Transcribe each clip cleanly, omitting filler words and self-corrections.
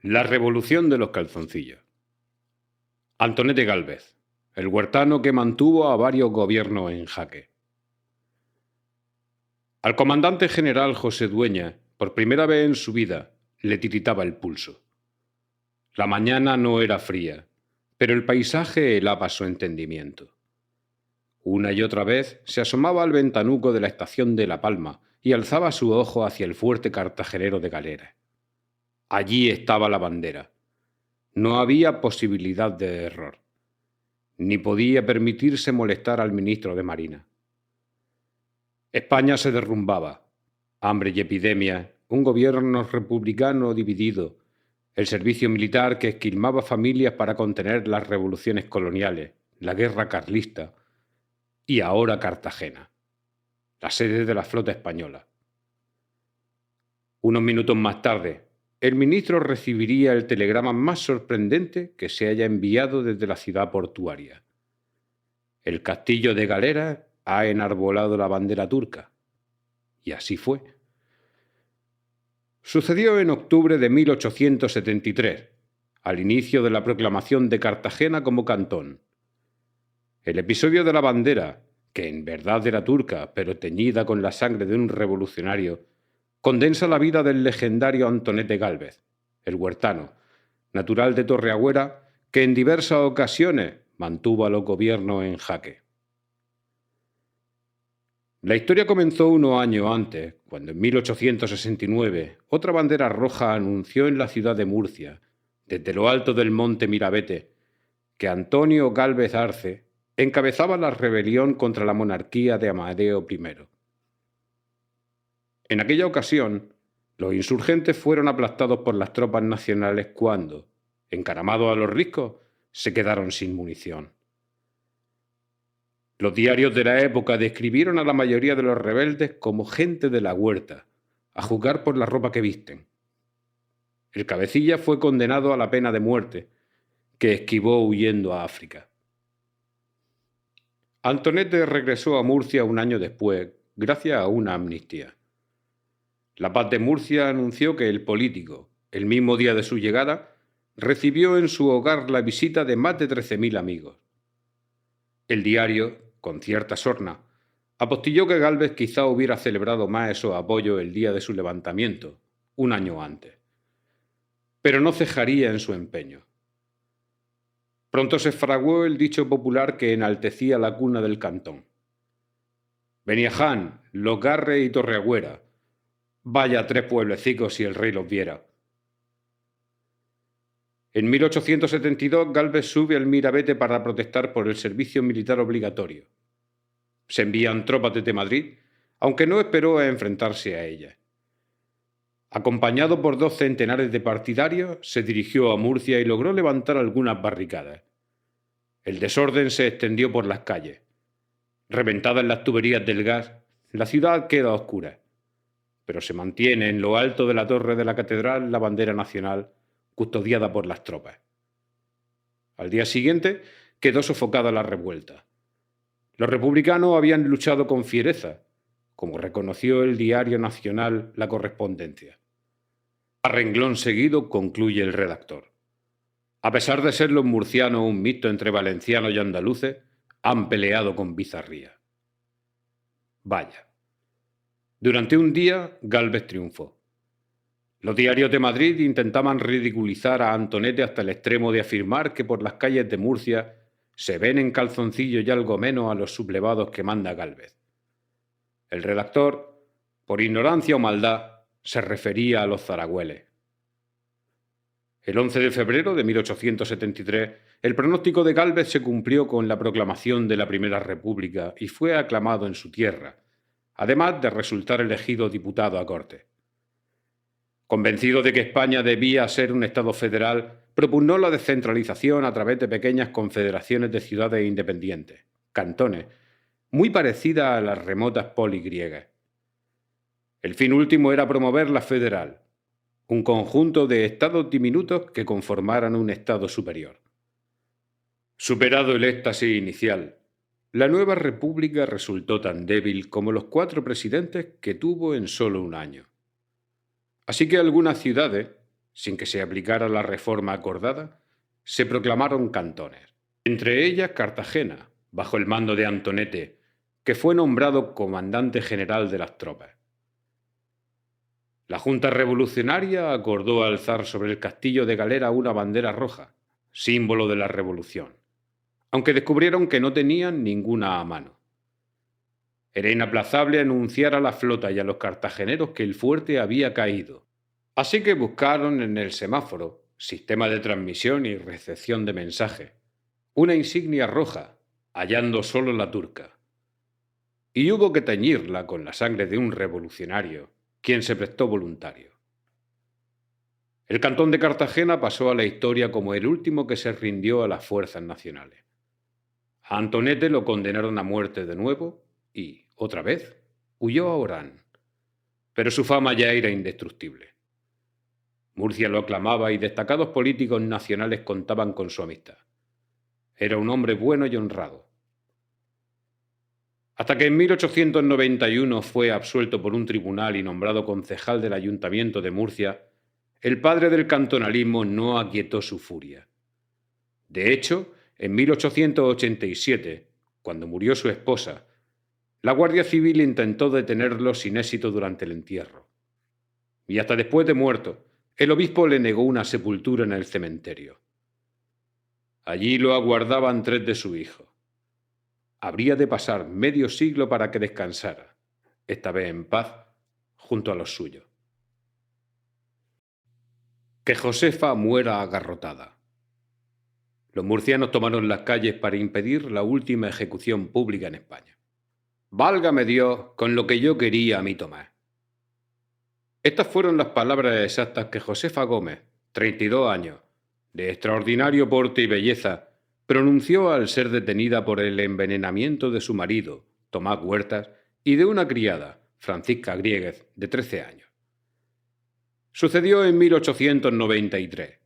La revolución de los calzoncillos. Antonete Gálvez, el huertano que mantuvo a varios gobiernos en jaque. Al comandante general José Dueñas, por primera vez en su vida, le tiritaba el pulso. La mañana no era fría, pero el paisaje helaba su entendimiento. Una y otra vez se asomaba al ventanuco de la estación de La Palma y alzaba su ojo hacia el fuerte cartagenero de Galera. Allí estaba la bandera. No había posibilidad de error. Ni podía permitirse molestar al ministro de Marina. España se derrumbaba. Hambre y epidemia, un gobierno republicano dividido, el servicio militar que esquilmaba familias para contener las revoluciones coloniales, la guerra carlista y ahora Cartagena, la sede de la flota española. Unos minutos más tarde, el ministro recibiría el telegrama más sorprendente que se haya enviado desde la ciudad portuaria. El castillo de Galera ha enarbolado la bandera turca. Y así fue. Sucedió en octubre de 1873, al inicio de la proclamación de Cartagena como cantón. El episodio de la bandera, que en verdad era turca, pero teñida con la sangre de un revolucionario, condensa la vida del legendario Antonete Gálvez, el huertano, natural de Torreagüera, que en diversas ocasiones mantuvo a los gobiernos en jaque. La historia comenzó unos años antes, cuando en 1869 otra bandera roja anunció en la ciudad de Murcia, desde lo alto del monte Mirabete, que Gálvez Arce encabezaba la rebelión contra la monarquía de Amadeo I. En aquella ocasión, los insurgentes fueron aplastados por las tropas nacionales cuando, encaramados a los riscos, se quedaron sin munición. Los diarios de la época describieron a la mayoría de los rebeldes como gente de la huerta, a juzgar por la ropa que visten. El cabecilla fue condenado a la pena de muerte, que esquivó huyendo a África. Antonete regresó a Murcia un año después, gracias a una amnistía. La Paz de Murcia anunció que el político, el mismo día de su llegada, recibió en su hogar la visita de más de 13.000 amigos. El diario, con cierta sorna, apostilló que Gálvez quizá hubiera celebrado más esos apoyos el día de su levantamiento, un año antes. Pero no cejaría en su empeño. Pronto se fraguó el dicho popular que enaltecía la cuna del cantón. Beniaján, Los Garres y Torreagüera. Vaya 3 pueblecicos si el rey los viera. En 1872 Gálvez sube al Mirabete para protestar por el servicio militar obligatorio. Se envían tropas desde Madrid, aunque no esperó a enfrentarse a ellas. Acompañado por 2 centenares de partidarios, se dirigió a Murcia y logró levantar algunas barricadas. El desorden se extendió por las calles. Reventadas las tuberías del gas, la ciudad queda oscura, pero se mantiene en lo alto de la torre de la catedral la bandera nacional, custodiada por las tropas. Al día siguiente quedó sofocada la revuelta. Los republicanos habían luchado con fiereza, como reconoció el diario nacional La Correspondencia. A renglón seguido concluye el redactor. A pesar de ser los murcianos un mixto entre valencianos y andaluces, han peleado con bizarría. Vaya. Durante un día, Gálvez triunfó. Los diarios de Madrid intentaban ridiculizar a Antonete hasta el extremo de afirmar que por las calles de Murcia se ven en calzoncillo y algo menos a los sublevados que manda Gálvez. El redactor, por ignorancia o maldad, se refería a los zaragüeles. El 11 de febrero de 1873, el pronóstico de Gálvez se cumplió con la proclamación de la Primera República y fue aclamado en su tierra, además de resultar elegido diputado a Cortes. Convencido de que España debía ser un Estado federal, propugnó la descentralización a través de pequeñas confederaciones de ciudades independientes, cantones, muy parecidas a las remotas polis griegas. El fin último era promover la federal, un conjunto de estados diminutos que conformaran un Estado superior. Superado el éxtasis inicial, la nueva república resultó tan débil como los 4 presidentes que tuvo en solo un año. Así que algunas ciudades, sin que se aplicara la reforma acordada, se proclamaron cantones. Entre ellas Cartagena, bajo el mando de Antonete, que fue nombrado comandante general de las tropas. La Junta Revolucionaria acordó alzar sobre el castillo de Galera una bandera roja, símbolo de la revolución, aunque descubrieron que no tenían ninguna a mano. Era inaplazable anunciar a la flota y a los cartageneros que el fuerte había caído, así que buscaron en el semáforo, sistema de transmisión y recepción de mensajes, una insignia roja, hallando solo la turca. Y hubo que teñirla con la sangre de un revolucionario, quien se prestó voluntario. El cantón de Cartagena pasó a la historia como el último que se rindió a las fuerzas nacionales. A Antonete lo condenaron a muerte de nuevo y, otra vez, huyó a Orán. Pero su fama ya era indestructible. Murcia lo aclamaba y destacados políticos nacionales contaban con su amistad. Era un hombre bueno y honrado. Hasta que en 1891 fue absuelto por un tribunal y nombrado concejal del Ayuntamiento de Murcia, el padre del cantonalismo no aquietó su furia. De hecho, en 1887, cuando murió su esposa, la Guardia Civil intentó detenerlo sin éxito durante el entierro. Y hasta después de muerto, el obispo le negó una sepultura en el cementerio. Allí lo aguardaban 3 de sus hijos. Habría de pasar medio siglo para que descansara, esta vez en paz, junto a los suyos. Que Josefa muera agarrotada. Los murcianos tomaron las calles para impedir la última ejecución pública en España. Válgame Dios con lo que yo quería a mí tomar. Estas fueron las palabras exactas que Josefa Gómez, 32 años, de extraordinario porte y belleza, pronunció al ser detenida por el envenenamiento de su marido, Tomás Huertas, y de una criada, Francisca Griéguez, de 13 años. Sucedió en 1893,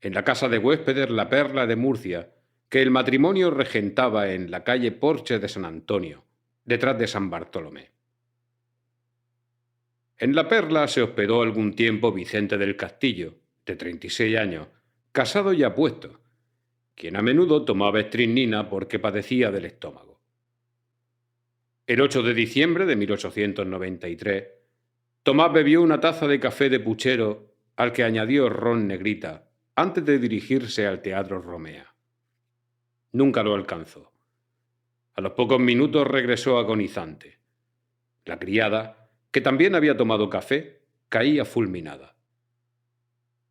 en la casa de huéspedes La Perla de Murcia, que el matrimonio regentaba en la calle Porche de San Antonio, detrás de San Bartolomé. En La Perla se hospedó algún tiempo Vicente del Castillo, de 36 años, casado y apuesto, quien a menudo tomaba estrinina porque padecía del estómago. El 8 de diciembre de 1893, Tomás bebió una taza de café de puchero al que añadió ron negrita antes de dirigirse al Teatro Romea. Nunca lo alcanzó. A los pocos minutos regresó agonizante. La criada, que también había tomado café, caía fulminada.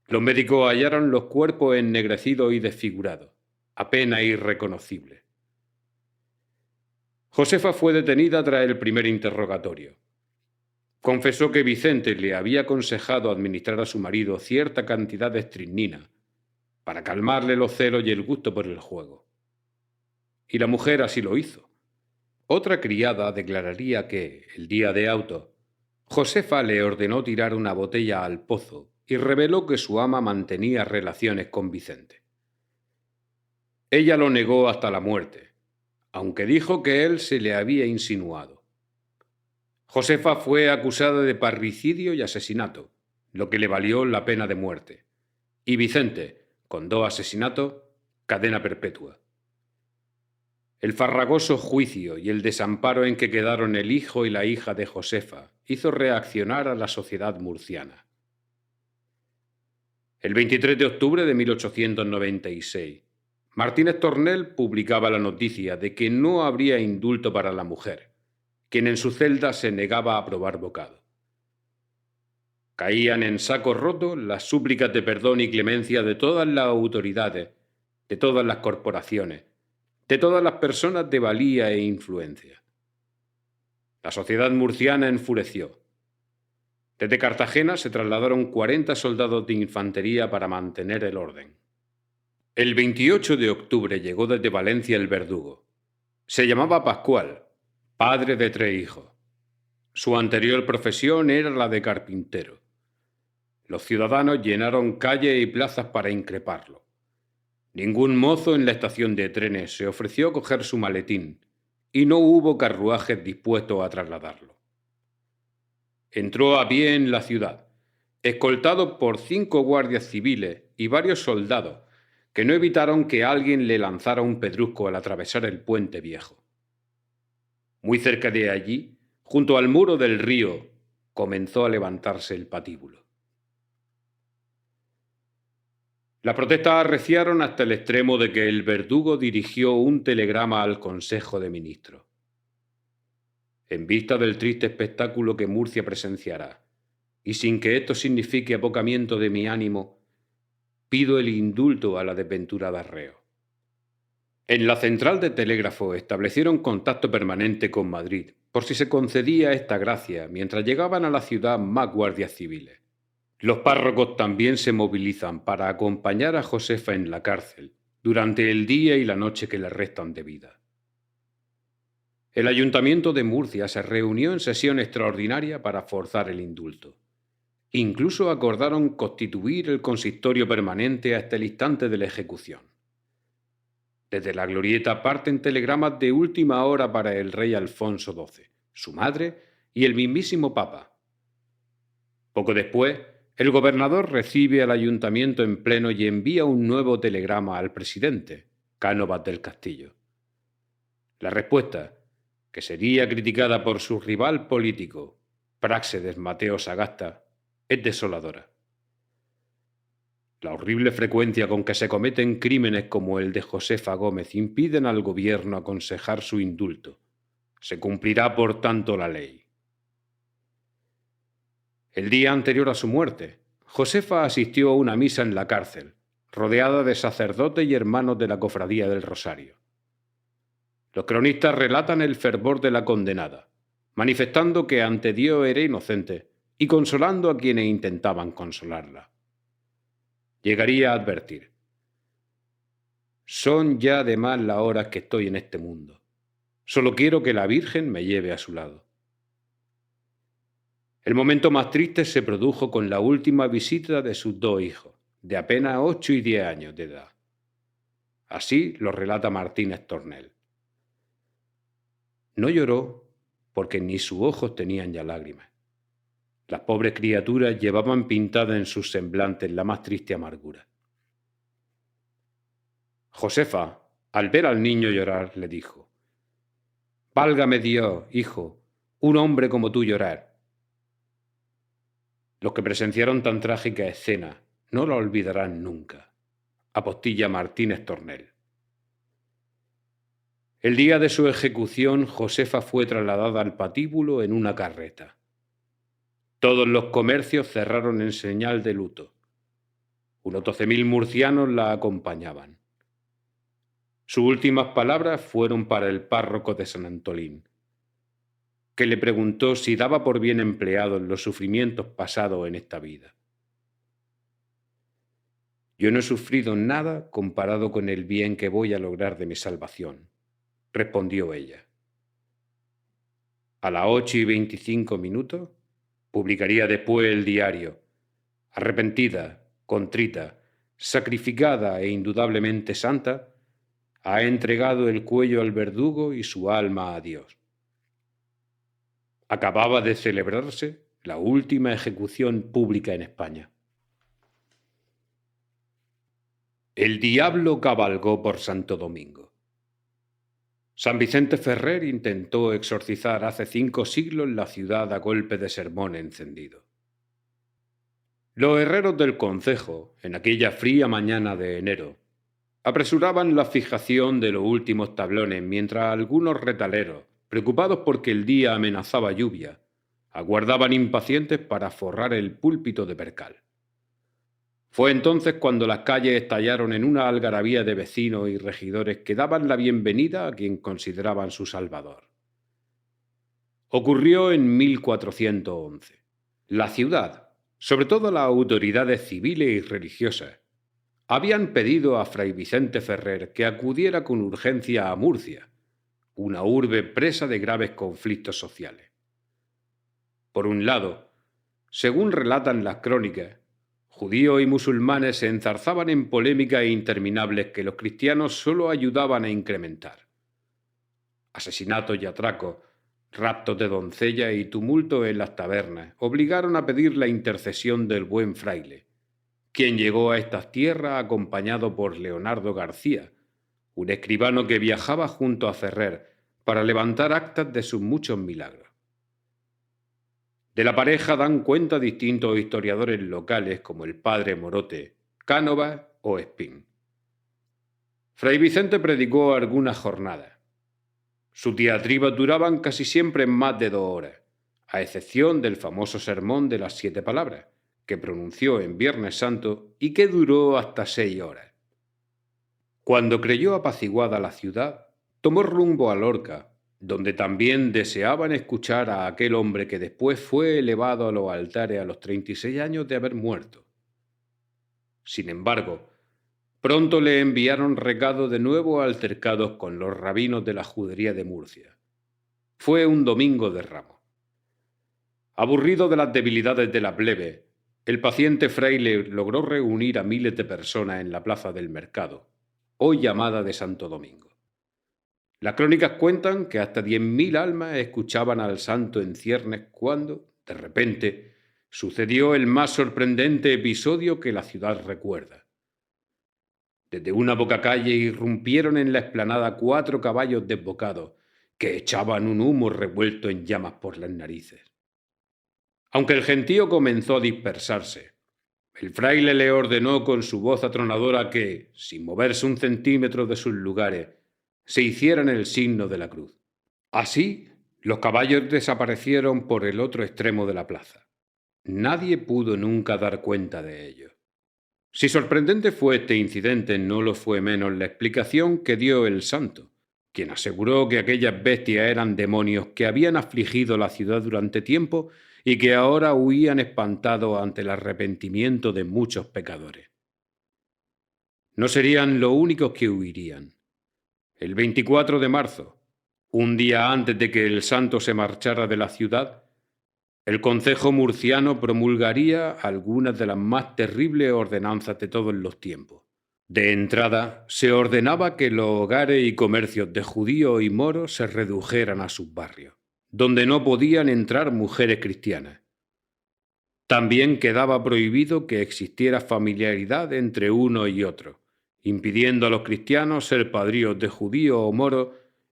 Los médicos hallaron los cuerpos ennegrecidos y desfigurados, apenas irreconocibles. Josefa fue detenida tras el primer interrogatorio. Confesó que Vicente le había aconsejado administrar a su marido cierta cantidad de estrinina para calmarle los celos y el gusto por el juego. Y la mujer así lo hizo. Otra criada declararía que, el día de auto, Josefa le ordenó tirar una botella al pozo y reveló que su ama mantenía relaciones con Vicente. Ella lo negó hasta la muerte, aunque dijo que él se le había insinuado. Josefa fue acusada de parricidio y asesinato, lo que le valió la pena de muerte, y Vicente, con 2 asesinatos, cadena perpetua. El farragoso juicio y el desamparo en que quedaron el hijo y la hija de Josefa hizo reaccionar a la sociedad murciana. El 23 de octubre de 1896, Martínez Tornel publicaba la noticia de que no habría indulto para la mujer, quien en su celda se negaba a probar bocado. Caían en saco roto las súplicas de perdón y clemencia de todas las autoridades, de todas las corporaciones, de todas las personas de valía e influencia. La sociedad murciana enfureció. Desde Cartagena se trasladaron 40 soldados de infantería para mantener el orden. El 28 de octubre llegó desde Valencia el verdugo. Se llamaba Pascual, padre de 3 hijos. Su anterior profesión era la de carpintero. Los ciudadanos llenaron calles y plazas para increparlo. Ningún mozo en la estación de trenes se ofreció a coger su maletín y no hubo carruajes dispuestos a trasladarlo. Entró a pie en la ciudad, escoltado por 5 guardias civiles y varios soldados, que no evitaron que alguien le lanzara un pedrusco al atravesar el puente viejo. Muy cerca de allí, junto al muro del río, comenzó a levantarse el patíbulo. Las protestas arreciaron hasta el extremo de que el verdugo dirigió un telegrama al Consejo de Ministros. En vista del triste espectáculo que Murcia presenciará, y sin que esto signifique apocamiento de mi ánimo, pido el indulto a la desventurada reo. En la central de telégrafo establecieron contacto permanente con Madrid, por si se concedía esta gracia mientras llegaban a la ciudad más guardias civiles. Los párrocos también se movilizan para acompañar a Josefa en la cárcel durante el día y la noche que le restan de vida. El Ayuntamiento de Murcia se reunió en sesión extraordinaria para forzar el indulto. Incluso acordaron constituir el consistorio permanente hasta el instante de la ejecución. Desde la glorieta parten telegramas de última hora para el rey Alfonso XII, su madre y el mismísimo Papa. Poco después, el gobernador recibe al ayuntamiento en pleno y envía un nuevo telegrama al presidente, Cánovas del Castillo. La respuesta, que sería criticada por su rival político, Práxedes Mateo Sagasta, es desoladora. La horrible frecuencia con que se cometen crímenes como el de Josefa Gómez impiden al gobierno aconsejar su indulto. Se cumplirá, por tanto, la ley. El día anterior a su muerte, Josefa asistió a una misa en la cárcel, rodeada de sacerdotes y hermanos de la Cofradía del Rosario. Los cronistas relatan el fervor de la condenada, manifestando que ante Dios era inocente y consolando a quienes intentaban consolarla. Llegaría a advertir: son ya de más las horas que estoy en este mundo. Solo quiero que la Virgen me lleve a su lado. El momento más triste se produjo con la última visita de sus 2 hijos, de apenas 8 y 10 años de edad. Así lo relata Martínez Tornel. No lloró porque ni sus ojos tenían ya lágrimas. Las pobres criaturas llevaban pintada en sus semblantes la más triste amargura. Josefa, al ver al niño llorar, le dijo: «Válgame Dios, hijo, un hombre como tú llorar». Los que presenciaron tan trágica escena no la olvidarán nunca. Apostilla Martínez Tornel. El día de su ejecución, Josefa fue trasladada al patíbulo en una carreta. Todos los comercios cerraron en señal de luto. Unos 12.000 murcianos la acompañaban. Sus últimas palabras fueron para el párroco de San Antolín, que le preguntó si daba por bien empleados los sufrimientos pasados en esta vida. «Yo no he sufrido nada comparado con el bien que voy a lograr de mi salvación», respondió ella. A las 8:25 publicaría después el diario: arrepentida, contrita, sacrificada e indudablemente santa, ha entregado el cuello al verdugo y su alma a Dios. Acababa de celebrarse la última ejecución pública en España. El diablo cabalgó por Santo Domingo. San Vicente Ferrer intentó exorcizar hace 5 siglos la ciudad a golpe de sermón encendido. Los herreros del concejo, en aquella fría mañana de enero, apresuraban la fijación de los últimos tablones mientras algunos retaleros, preocupados porque el día amenazaba lluvia, aguardaban impacientes para forrar el púlpito de percal. Fue entonces cuando las calles estallaron en una algarabía de vecinos y regidores que daban la bienvenida a quien consideraban su salvador. Ocurrió en 1411. La ciudad, sobre todo las autoridades civiles y religiosas, habían pedido a Fray Vicente Ferrer que acudiera con urgencia a Murcia, una urbe presa de graves conflictos sociales. Por un lado, según relatan las crónicas, judíos y musulmanes se enzarzaban en polémicas interminables que los cristianos solo ayudaban a incrementar. Asesinatos y atracos, Raptos de doncellas y tumulto en las tabernas obligaron a pedir la intercesión del buen fraile, quien llegó a estas tierras acompañado por Leonardo García, un escribano que viajaba junto a Ferrer para levantar actas de sus muchos milagros. De la pareja dan cuenta distintos historiadores locales como el padre Morote, Cánovas o Espín. Fray Vicente predicó algunas jornadas. Sus diatribas duraban casi siempre más de 2 horas, a excepción del famoso sermón de las 7 palabras, que pronunció en Viernes Santo y que duró hasta 6 horas. Cuando creyó apaciguada la ciudad, tomó rumbo a Lorca, donde también deseaban escuchar a aquel hombre que después fue elevado a los altares a los 36 años de haber muerto. Sin embargo, pronto le enviaron recado de nuevo altercados con los rabinos de la judería de Murcia. Fue un domingo de Ramos. Aburrido de las debilidades de la plebe, el paciente fraile logró reunir a miles de personas en la plaza del mercado, hoy llamada de Santo Domingo. Las crónicas cuentan que hasta 10.000 almas escuchaban al santo en ciernes cuando, de repente, sucedió el más sorprendente episodio que la ciudad recuerda. Desde una bocacalle irrumpieron en la explanada 4 caballos desbocados que echaban un humo revuelto en llamas por las narices. Aunque el gentío comenzó a dispersarse, el fraile le ordenó con su voz atronadora que, sin moverse un centímetro de sus lugares, se hicieran el signo de la cruz. Así, los caballos desaparecieron por el otro extremo de la plaza. Nadie pudo nunca dar cuenta de ello. Si sorprendente fue este incidente, no lo fue menos la explicación que dio el santo, quien aseguró que aquellas bestias eran demonios que habían afligido la ciudad durante tiempo y que ahora huían espantados ante el arrepentimiento de muchos pecadores. No serían los únicos que huirían. El 24 de marzo, un día antes de que el santo se marchara de la ciudad, el concejo murciano promulgaría algunas de las más terribles ordenanzas de todos los tiempos. De entrada, se ordenaba que los hogares y comercios de judíos y moros se redujeran a sus barrios, donde no podían entrar mujeres cristianas. También quedaba prohibido que existiera familiaridad entre uno y otro, impidiendo a los cristianos ser padrinos de judíos o moros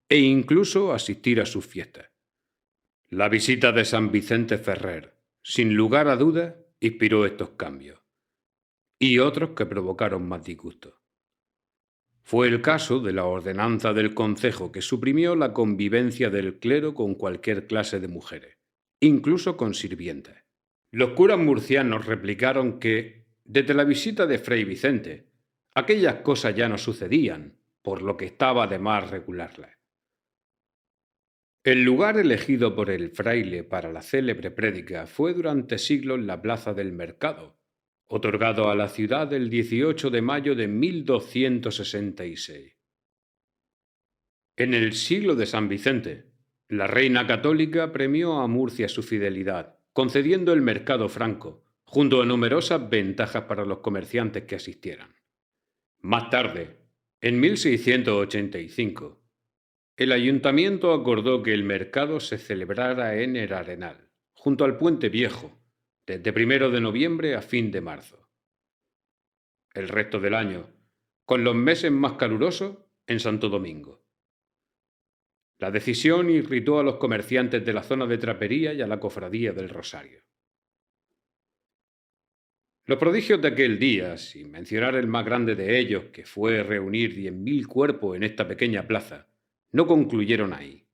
e incluso asistir a sus fiestas. La visita de San Vicente Ferrer, sin lugar a dudas, inspiró estos cambios, y otros que provocaron más disgusto. Fue el caso de la ordenanza del concejo que suprimió la convivencia del clero con cualquier clase de mujeres, incluso con sirvientas. Los curas murcianos replicaron que, desde la visita de Fray Vicente, aquellas cosas ya no sucedían, por lo que estaba de más regularlas. El lugar elegido por el fraile para la célebre prédica fue durante siglos la Plaza del Mercado, otorgado a la ciudad el 18 de mayo de 1266. En el siglo de San Vicente, la reina católica premió a Murcia su fidelidad, concediendo el mercado franco, junto a numerosas ventajas para los comerciantes que asistieran. Más tarde, en 1685, el ayuntamiento acordó que el mercado se celebrara en el Arenal, junto al Puente Viejo, desde 1 de noviembre a fin de marzo. El resto del año, con los meses más calurosos, en Santo Domingo. La decisión irritó a los comerciantes de la zona de Trapería y a la Cofradía del Rosario. Los prodigios de aquel día, sin mencionar el más grande de ellos, que fue reunir 10.000 cuerpos en esta pequeña plaza, no concluyeron ahí.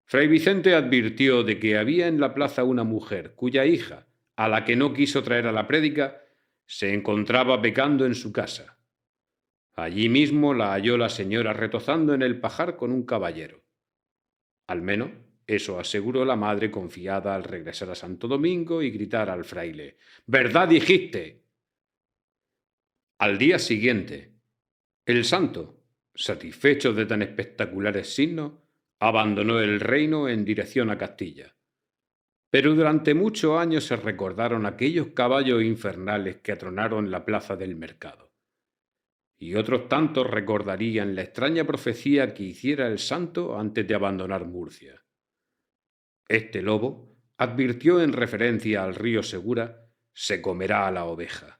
Fray Vicente advirtió de que había en la plaza una mujer cuya hija, a la que no quiso traer a la prédica, se encontraba pecando en su casa. Allí mismo la halló la señora retozando en el pajar con un caballero. Al menos eso aseguró la madre confiada al regresar a Santo Domingo y gritar al fraile: «¡Verdad dijiste!». Al día siguiente, el santo, satisfecho de tan espectaculares signos, abandonó el reino en dirección a Castilla. Pero durante muchos años se recordaron aquellos caballos infernales que atronaron la plaza del mercado. Y otros tantos recordarían la extraña profecía que hiciera el santo antes de abandonar Murcia. Este lobo, advirtió en referencia al río Segura, se comerá a la oveja.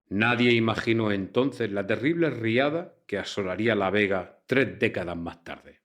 Nadie imaginó entonces la terrible riada que asolaría la Vega 3 décadas más tarde.